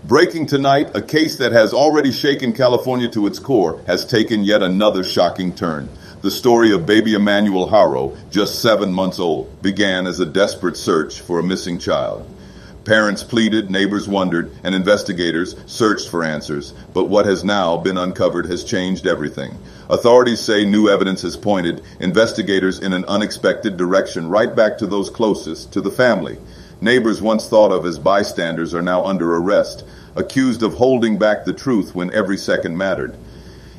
Breaking tonight, a case that has already shaken California to its core has taken yet another shocking turn. The story of Baby Emanuel Haro, just 7 months old, began as a desperate search for a missing child. Parents pleaded, neighbors wondered, and investigators searched for answers. But what has now been uncovered has changed everything. Authorities say new evidence has pointed investigators in an unexpected direction, right back to those closest to the family. Neighbors once thought of as bystanders are now under arrest, accused of holding back the truth when every second mattered.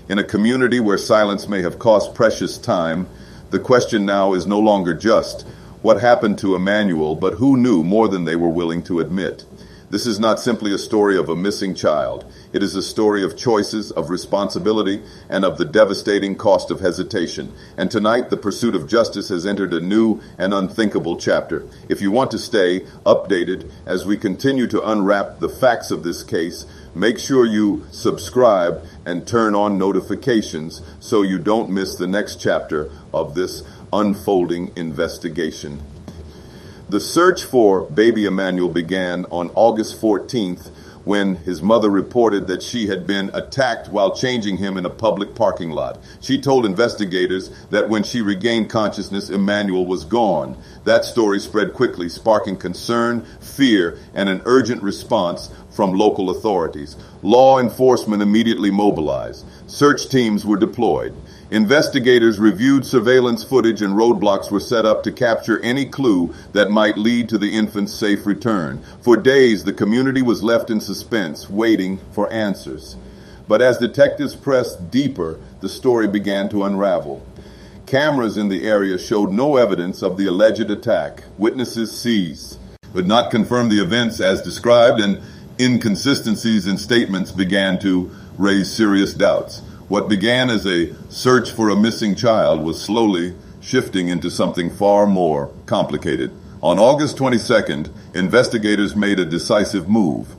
In a community where silence may have cost precious time, the question now is no longer just what happened to Emmanuel, but who knew more than they were willing to admit. This is not simply a story of a missing child. It is a story of choices, of responsibility, and of the devastating cost of hesitation. And tonight, the pursuit of justice has entered a new and unthinkable chapter. If you want to stay updated as we continue to unwrap the facts of this case, make sure you subscribe and turn on notifications so you don't miss the next chapter of this unfolding investigation. The search for Baby Emanuel began on August 14th when his mother reported that she had been attacked while changing him in a public parking lot. She told investigators that when she regained consciousness, Emmanuel was gone. That story spread quickly, sparking concern, fear, and an urgent response from local authorities. Law enforcement immediately mobilized. Search teams were deployed. Investigators reviewed surveillance footage and roadblocks were set up to capture any clue that might lead to the infant's safe return. For days, the community was left in suspense, waiting for answers. But as detectives pressed deeper, the story began to unravel. Cameras in the area showed no evidence of the alleged attack. Witnesses seized, but not confirmed the events as described, and inconsistencies in statements began to raise serious doubts. What began as a search for a missing child was slowly shifting into something far more complicated. On August 22nd, investigators made a decisive move.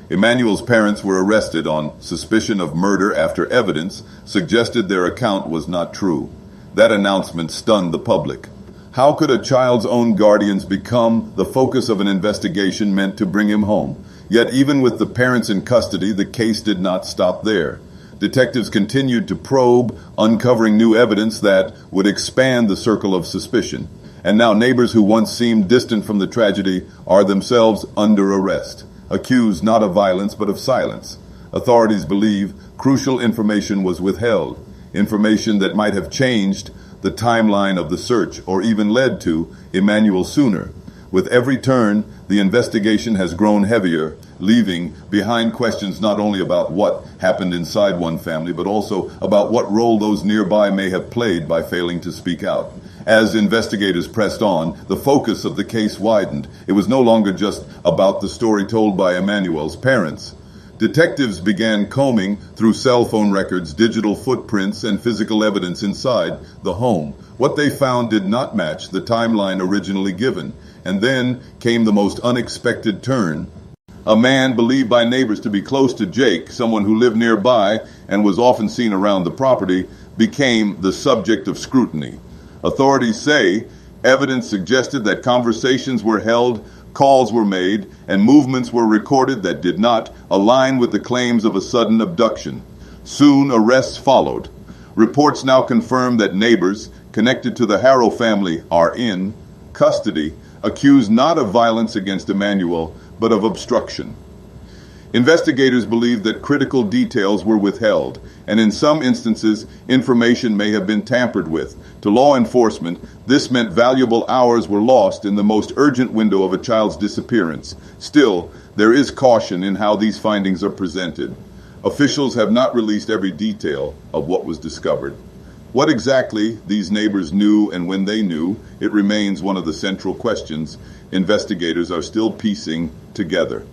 Emmanuel's parents were arrested on suspicion of murder after evidence suggested their account was not true. That announcement stunned the public. How could a child's own guardians become the focus of an investigation meant to bring him home? Yet even with the parents in custody, the case did not stop there. Detectives continued to probe, uncovering new evidence that would expand the circle of suspicion. And now neighbors who once seemed distant from the tragedy are themselves under arrest, accused not of violence but of silence. Authorities believe crucial information was withheld, information that might have changed the timeline of the search or even led to Emmanuel sooner. With every turn, the investigation has grown heavier, leaving behind questions not only about what happened inside one family, but also about what role those nearby may have played by failing to speak out. As investigators pressed on, the focus of the case widened. It was no longer just about the story told by Emmanuel's parents. Detectives began combing through cell phone records, digital footprints, and physical evidence inside the home. What they found did not match the timeline originally given. And then came the most unexpected turn. A man believed by neighbors to be close to Jake, someone who lived nearby and was often seen around the property, became the subject of scrutiny. Authorities say evidence suggested that conversations were held, calls were made, and movements were recorded that did not align with the claims of a sudden abduction. Soon, arrests followed. Reports now confirm that neighbors connected to the Haro family are in custody, accused not of violence against Emmanuel, but of obstruction. Investigators believe that critical details were withheld, and in some instances, information may have been tampered with. To law enforcement, this meant valuable hours were lost in the most urgent window of a child's disappearance. Still, there is caution in how these findings are presented. Officials have not released every detail of what was discovered. What exactly these neighbors knew and when they knew, it remains one of the central questions investigators are still piecing together.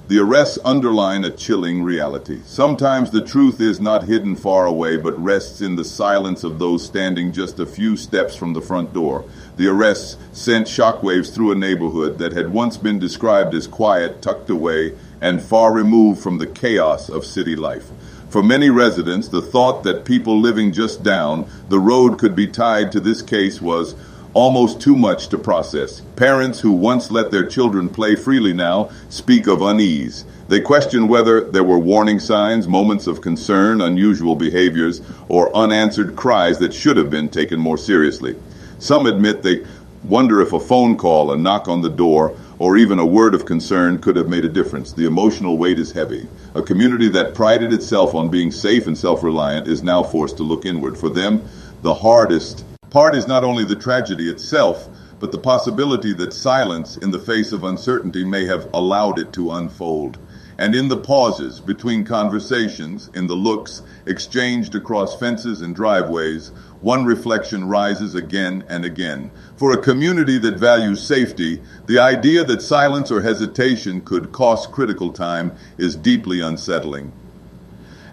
The arrests underline a chilling reality. Sometimes the truth is not hidden far away, but rests in the silence of those standing just a few steps from the front door. The arrests sent shockwaves through a neighborhood that had once been described as quiet, tucked away, and far removed from the chaos of city life. For many residents, the thought that people living just down the road could be tied to this case was almost too much to process. Parents who once let their children play freely now speak of unease. They question whether there were warning signs, moments of concern, unusual behaviors, or unanswered cries that should have been taken more seriously. Some admit they wonder if a phone call, a knock on the door, or even a word of concern could have made a difference. The emotional weight is heavy. A community that prided itself on being safe and self-reliant is now forced to look inward. For them, the hardest part is not only the tragedy itself, but the possibility that silence in the face of uncertainty may have allowed it to unfold. And in the pauses between conversations, in the looks exchanged across fences and driveways, one reflection rises again and again. For a community that values safety, the idea that silence or hesitation could cost critical time is deeply unsettling.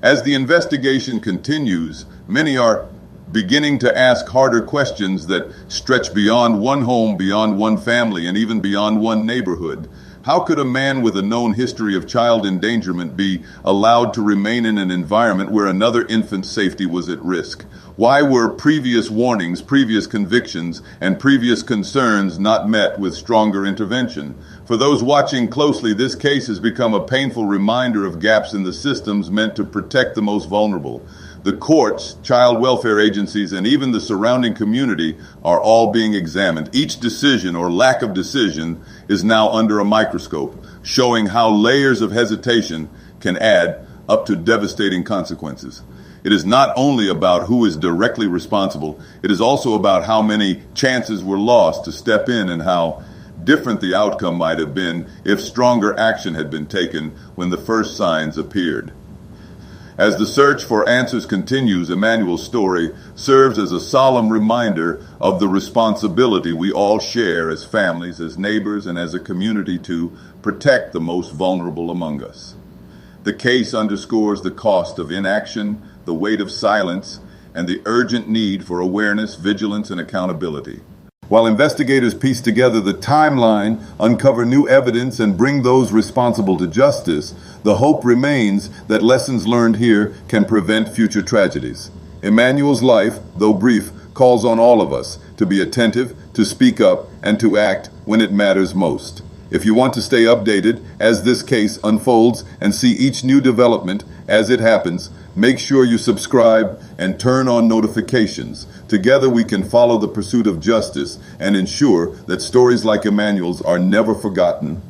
As the investigation continues, many are beginning to ask harder questions that stretch beyond one home, beyond one family, and even beyond one neighborhood. How could a man with a known history of child endangerment be allowed to remain in an environment where another infant's safety was at risk? Why were previous warnings, previous convictions, and previous concerns not met with stronger intervention? For those watching closely, this case has become a painful reminder of gaps in the systems meant to protect the most vulnerable. The courts, child welfare agencies, and even the surrounding community are all being examined. Each decision or lack of decision is now under a microscope, showing how layers of hesitation can add up to devastating consequences. It is not only about who is directly responsible, it is also about how many chances were lost to step in and how different the outcome might have been if stronger action had been taken when the first signs appeared. As the search for answers continues, Emmanuel's story serves as a solemn reminder of the responsibility we all share as families, as neighbors, and as a community to protect the most vulnerable among us. The case underscores the cost of inaction, the weight of silence, and the urgent need for awareness, vigilance, and accountability. While investigators piece together the timeline, uncover new evidence, and bring those responsible to justice, the hope remains that lessons learned here can prevent future tragedies. Emmanuel's life, though brief, calls on all of us to be attentive, to speak up, and to act when it matters most. If you want to stay updated as this case unfolds and see each new development as it happens, make sure you subscribe and turn on notifications. Together we can follow the pursuit of justice and ensure that stories like Emmanuel's are never forgotten